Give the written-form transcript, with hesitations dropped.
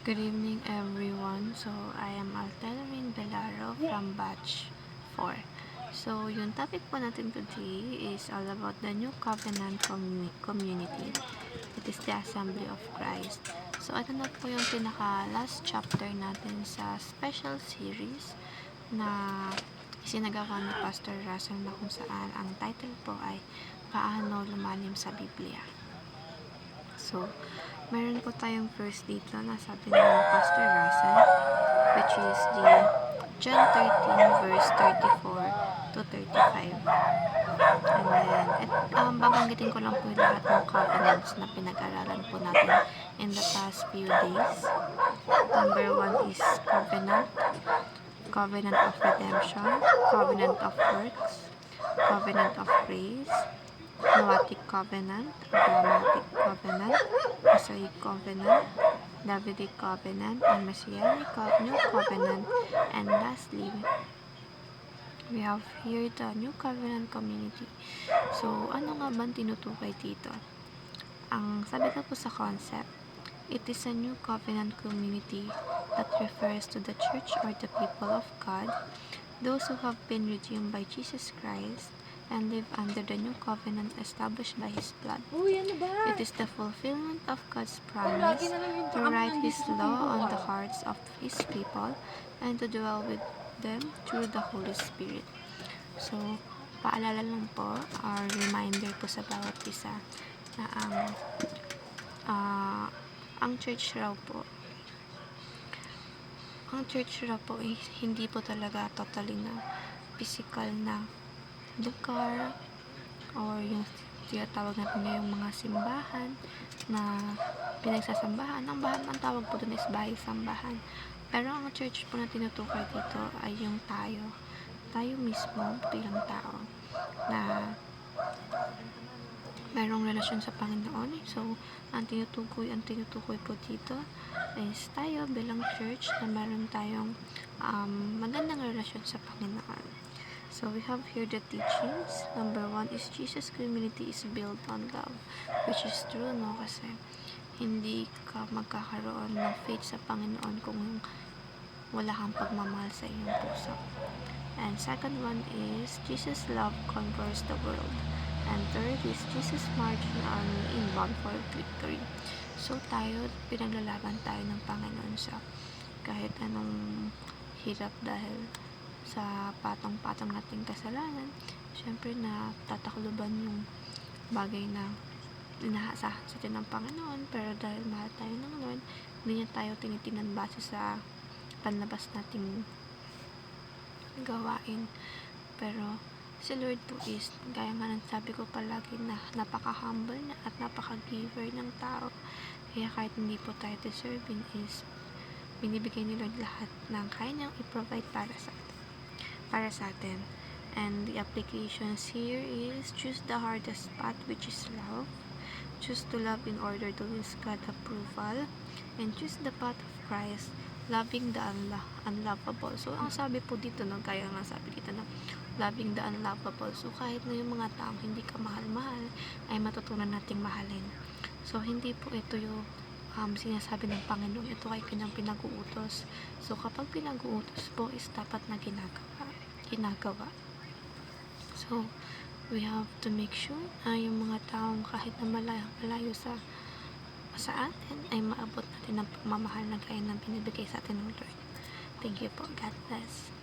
Good evening, everyone. So, I am Altelmin Belaro from Batch 4. So, yung topic po natin today is all about the New Covenant Community. It is the Assembly of Christ. So, ito na po yung pinaka-last chapter natin sa special series na isinagawa ni Pastor Russell na kung saan ang title po ay Paano Lumalim sa Biblia. So, meron po tayong first dito na sabi ni Pastor Russell, which is the John 13 verse 34 to 35. And then, babanggitin ko lang po yung lahat ng covenants na pinag-aralan po natin in the past few days. Number 1 is covenant of redemption, covenant of works, covenant of grace, Noahic covenant, Abrahamic covenant, Mosaic covenant, Davidic covenant, and Messianic new covenant. And lastly, we have here the new covenant community. So, ano nga ba tinutukoy dito? Ang sabi ko po sa concept, it is a new covenant community that refers to the church or the people of God, those who have been redeemed by Jesus Christ, and live under the new covenant established by His blood. It is the fulfillment of God's promise to write His law on the hearts of His people and to dwell with them through the Holy Spirit. So, paalala lang po, or reminder po sa bawat isa na ang church raw po ay hindi po talaga totally na physical na lugar or yung tinatawag natin ngayong mga simbahan na pinagsasambahan. Ang tawag po dun is bahay-sambahan. Pero ang church po na tinutukoy dito ay yung tayo mismo bilang tao na mayroong relasyon sa Panginoon. So, ang tinutukoy po dito is tayo bilang church na meron tayong magandang relasyon sa Panginoon. So, we have here the teachings. Number 1 is Jesus' community is built on love, which is true, no? Kasi hindi ka magkakaroon ng faith sa Panginoon kung wala kang pagmamahal sa iyong puso. And second one is Jesus' love conquers the world. And third is Jesus' marching army in bound for victory. So, pinaglalaban tayo ng Panginoon sa kahit anong hirap dahil sa patong-patong nating kasalanan. Siyempre na tatakluban yung bagay na inaasahan sa atin ng Panginoon, pero dahil mahal tayo ng Lord, hindi niya tayo tinitinan base sa panlabas nating gawain. Pero si Lord po is, gaya nga ng sabi ko palagi, na napaka-humble na at napaka-giver ng tao. Kaya kahit hindi po tayo deserving is binibigay ni Lord lahat ng kaya niyang i-provide para sa atin. And the applications here is choose the hardest path, which is love. Choose to love in order to win God's approval. And choose the path of Christ, loving the unlovable. So, ang sabi po dito, no, kaya nga sabi dito na loving the unlovable. So, kahit na yung mga taong hindi ka mahal-mahal, ay matutunan nating mahalin. So, hindi po ito yung sinasabi ng Panginoon, ito ay pinag-uutos. So, kapag pinag-uutos po is dapat na ginagawa. So, we have to make sure na yung mga taong kahit na malayo sa atin ay maabot natin ng pagmamahal na gaya ng binibigay sa atin ng Lord. Thank you po. God bless.